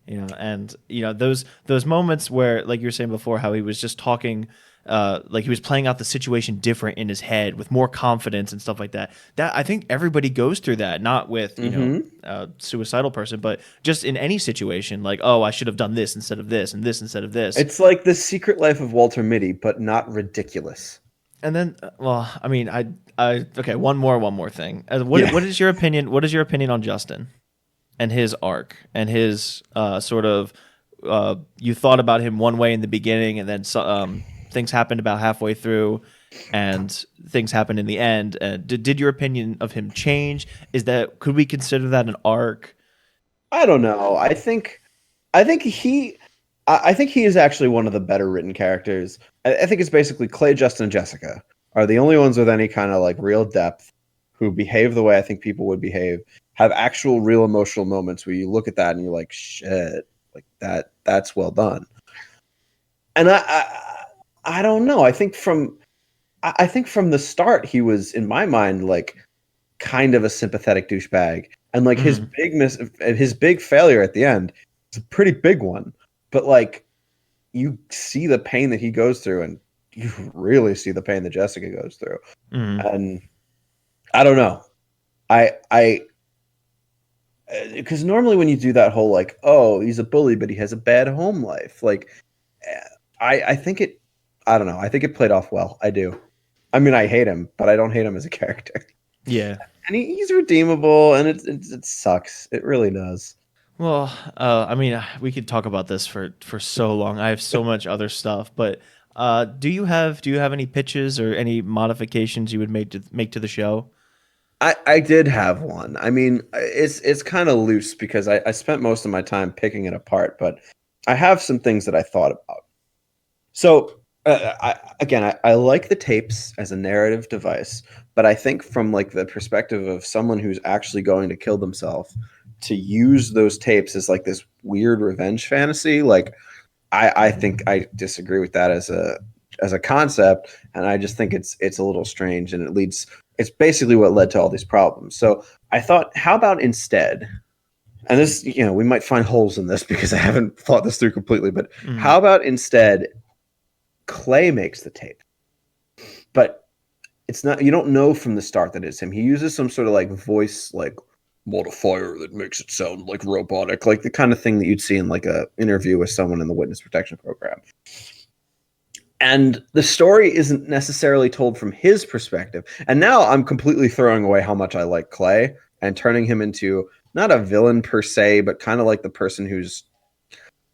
And those moments where, like you were saying before, how he was just talking, like he was playing out the situation different in his head with more confidence and stuff like that. That I think everybody goes through that, not with Mm-hmm. a suicidal person, but just in any situation. Like, oh, I should have done this instead of this, and this instead of this. It's like The Secret Life of Walter Mitty, but not ridiculous. And then, well, I mean, okay, one more thing. Yeah. What is your opinion? What is your opinion on Justin and his arc and his sort of? You thought about him one way in the beginning, and then things happened about halfway through, and things happened in the end. Did your opinion of him change? Could we consider that an arc? I don't know. I think I think he is actually one of the better written characters. I think it's basically Clay, Justin, and Jessica are the only ones with any kind of like real depth, who behave the way I think people would behave, have actual real emotional moments where you look at that and you're like, shit, like that's well done. And I don't know. I think from the start he was, in my mind, like kind of a sympathetic douchebag, and like Mm-hmm. his big failure at the end is a pretty big one. But like, you see the pain that he goes through, and you really see the pain that Jessica goes through. Mm-hmm. And I don't know. I because normally when you do that whole like, oh, he's a bully, but he has a bad home life, like, I think it. I don't know. I think it played off well. I do. I mean, I hate him, but I don't hate him as a character. Yeah. And he's redeemable, and it sucks. It really does. Well, I mean, we could talk about this for so long. I have so much other stuff, but do you have any pitches or any modifications you would make to the show? I did have one. I mean, it's kind of loose because I spent most of my time picking it apart, but I have some things that I thought about. So, I like the tapes as a narrative device, but I think from like the perspective of someone who's actually going to kill themselves, to use those tapes as like this weird revenge fantasy, like I think I disagree with that as a concept, and I just think it's a little strange, and it's basically what led to all these problems. So I thought, how about instead, and this, we might find holes in this because I haven't thought this through completely, but Mm, how about instead Clay makes the tape, but it's not, you don't know from the start that it's him. He uses some sort of like voice like modifier that makes it sound like robotic, like the kind of thing that you'd see in like a interview with someone in the witness protection program. And the story isn't necessarily told from his perspective. And now I'm completely throwing away how much I like Clay and turning him into not a villain per se, but kind of like the person who's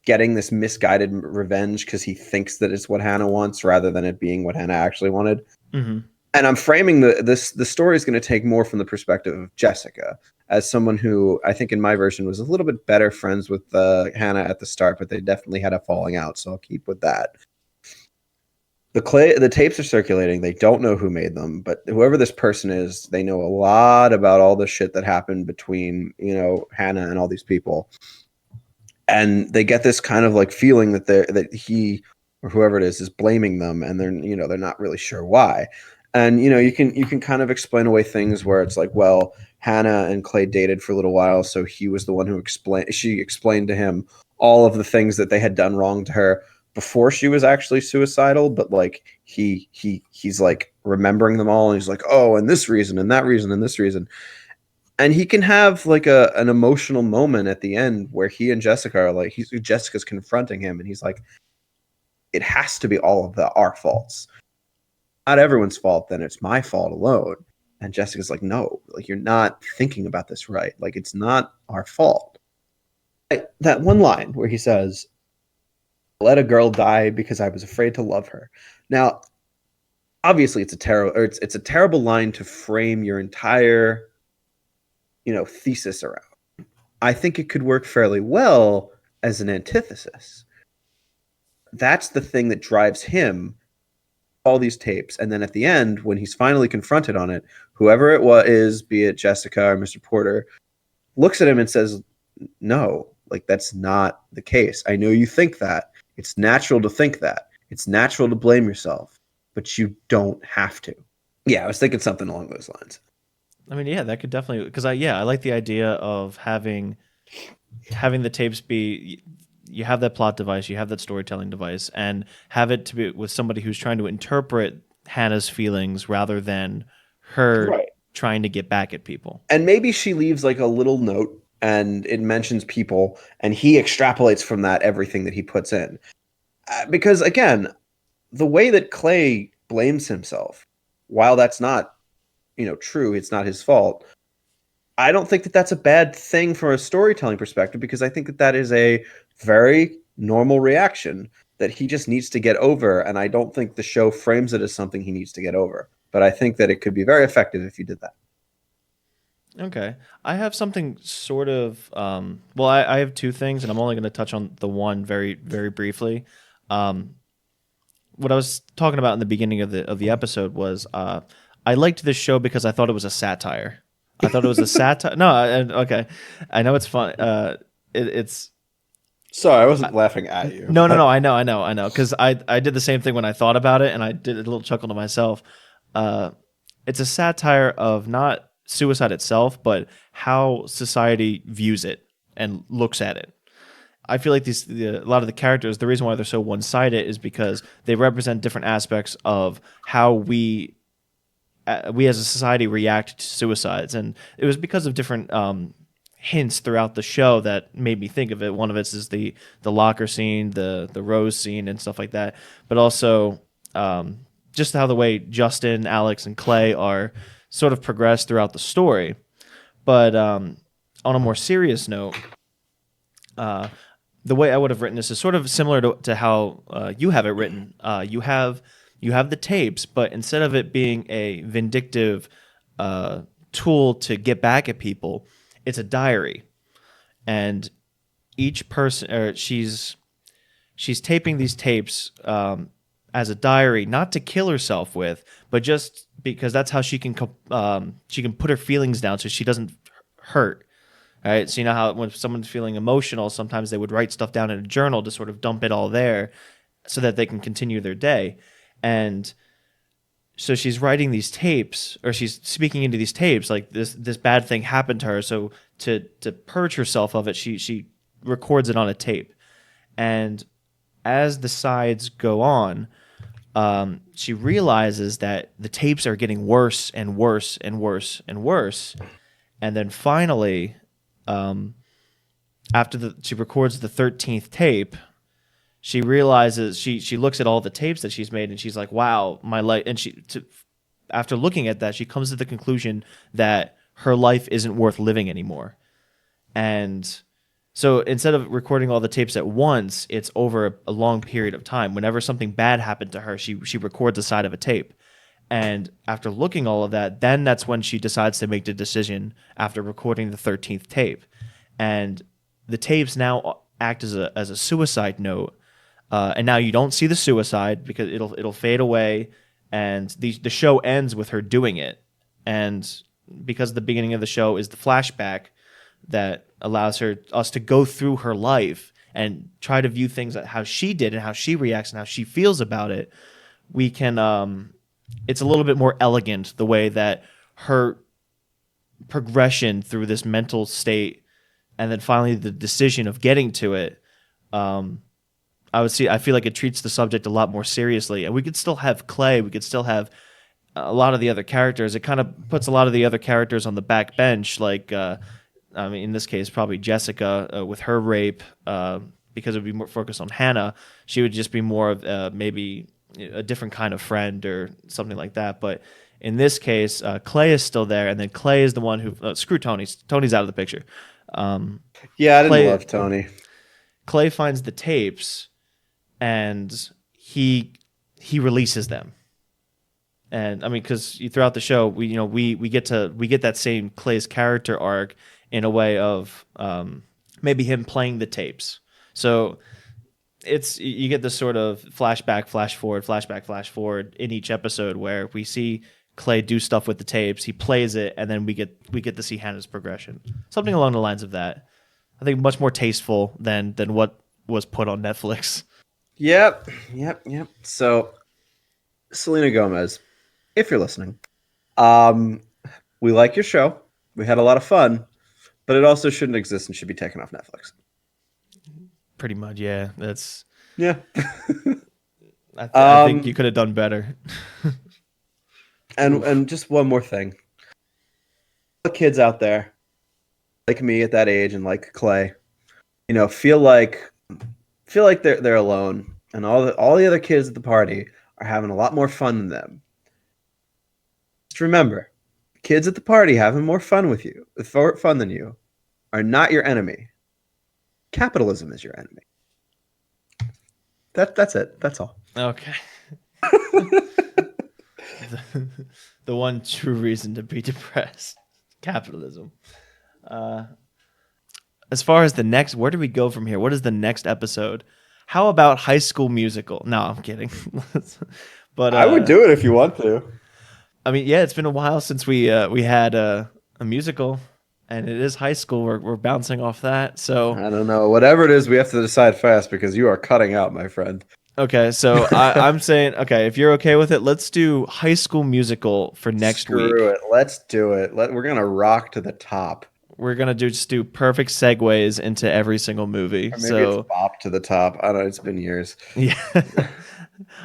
getting this misguided revenge because he thinks that it's what Hannah wants rather than it being what Hannah actually wanted. mm-hmm. And I'm framing the story is going to take more from the perspective of Jessica, as someone who I think in my version was a little bit better friends with Hannah at the start, but they definitely had a falling out. So I'll keep with that. the tapes are circulating. They don't know who made them, but whoever this person is, they know a lot about all the shit that happened between, Hannah and all these people. And they get this kind of like feeling that he or whoever it is blaming them, and they're not really sure why. And you can kind of explain away things where it's like, well, Hannah and Clay dated for a little while, so he was the one who explained to him all of the things that they had done wrong to her before she was actually suicidal, but like he's like remembering them all, and he's like, oh, and this reason and that reason and this reason. And he can have like an emotional moment at the end where he and Jessica are like, Jessica's confronting him, and he's like, it has to be all of our faults, not everyone's fault, then it's my fault alone. And Jessica's like, no, like, you're not thinking about this right, like, it's not our fault. That one line where he says, let a girl die because I was afraid to love her. Now, obviously it's a terrible line to frame your entire thesis around. I think it could work fairly well as an antithesis. That's the thing that drives him all these tapes, and then at the end, when he's finally confronted on it, whoever it was, be it Jessica or Mr. Porter, looks at him and says, no, like, that's not the case. I know you think that. It's natural to think that. It's natural to blame yourself, but you don't have to. Yeah, I was thinking something along those lines. I mean, yeah, that could definitely, because I like the idea of having the tapes be, you have that plot device, you have that storytelling device, and have it to be with somebody who's trying to interpret Hannah's feelings rather than her Right. trying to get back at people. And maybe she leaves like a little note and it mentions people, and he extrapolates from that everything that he puts in. Because again, the way that Clay blames himself, while that's not, true, it's not his fault. I don't think that that's a bad thing from a storytelling perspective, because I think that that is a very normal reaction that he just needs to get over. And I don't think the show frames it as something he needs to get over. But I think that it could be very effective if you did that. Okay. I have something sort of, well, I have two things, and I'm only going to touch on the one very, very briefly. Um, what I was talking about in the beginning of the episode was I liked this show because I thought it was a satire. I thought it was a satire. No, okay, I know it's fun. It's Sorry, I wasn't laughing at you. no, no, no. I know. Because I did the same thing when I thought about it, and I did a little chuckle to myself. It's a satire of not suicide itself, but how society views it and looks at it. I feel like a lot of the characters, the reason why they're so one sided is because they represent different aspects of how we as a society react to suicides, and it was because of different hints throughout the show that made me think of it. One of it is the locker scene, the rose scene, and stuff like that, but also just how the way Justin, Alex, and Clay are sort of progressed throughout the story. But on a more serious note, the way I would have written this is sort of similar to how you have it written. You have the tapes, but instead of it being a vindictive tool to get back at people, it's a diary, and each person, or she's taping these tapes as a diary, not to kill herself with, but just because that's how she can put her feelings down so she doesn't hurt. All right, so you know how when someone's feeling emotional, sometimes they would write stuff down in a journal to sort of dump it all there so that they can continue their day. And so she's writing these tapes, or she's speaking into these tapes, like this bad thing happened to her. So to purge herself of it, she records it on a tape. And as the sides go on, she realizes that the tapes are getting worse and worse and worse and worse. And then finally, after she records the 13th tape, she realizes she looks at all the tapes that she's made, and she's like, wow, my life. And after looking at that, she comes to the conclusion that her life isn't worth living anymore. And so instead of recording all the tapes at once, it's over a long period of time. Whenever something bad happened to her, she records a side of a tape. And after looking all of that, then that's when she decides to make the decision after recording the 13th tape. And the tapes now act as a suicide note And now you don't see the suicide because it'll fade away, and the show ends with her doing it. And because the beginning of the show is the flashback that allows us to go through her life and try to view things how she did and how she reacts and how she feels about it, we can it's a little bit more elegant the way that her progression through this mental state and then finally the decision of getting to it. I feel like it treats the subject a lot more seriously, and we could still have Clay, we could still have a lot of the other characters. It kind of puts a lot of the other characters on the back bench, like I mean, in this case, probably Jessica with her rape, because it would be more focused on Hannah. She would just be more of maybe a different kind of friend or something like that. But in this case, Clay is still there, and then Clay is the one who screw Tony. Tony's out of the picture. Yeah, I didn't love Tony. Clay finds the tapes, and he releases them. And I mean, because throughout the show, we get that same Clay's character arc in a way of maybe him playing the tapes. So you get this sort of flashback, flash forward in each episode where we see Clay do stuff with the tapes. He plays it, and then we get to see Hannah's progression. Something along the lines of that. I think much more tasteful than what was put on Netflix. Yep. So, Selena Gomez, if you're listening, we like your show. We had a lot of fun, but it also shouldn't exist and should be taken off Netflix. Pretty much, yeah. That's yeah. I think you could have done better. and just one more thing, the kids out there, like me at that age and like Clay, feel like they're alone, and all the other kids at the party are having a lot more fun than them. Just remember, kids at the party having more fun than you are not your enemy. Capitalism is your enemy. That's it. That's all. Okay. the one true reason to be depressed, capitalism. As far as the next, where do we go from here? What is the next episode? How about High School Musical? No, I'm kidding. But I would do it if you want to. I mean, yeah, it's been a while since we had a musical, and it is high school. We're bouncing off that. So I don't know. Whatever it is, we have to decide fast because you are cutting out, my friend. Okay, so I'm saying, okay, if you're okay with it, let's do High School Musical for next week. Screw it. Let's do it. We're going to rock to the top. We're going to just do perfect segues into every single movie. Or maybe it's bop to the top. I don't know. It's been years. Yeah.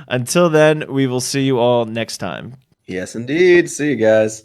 Until then, we will see you all next time. Yes, indeed. See you guys.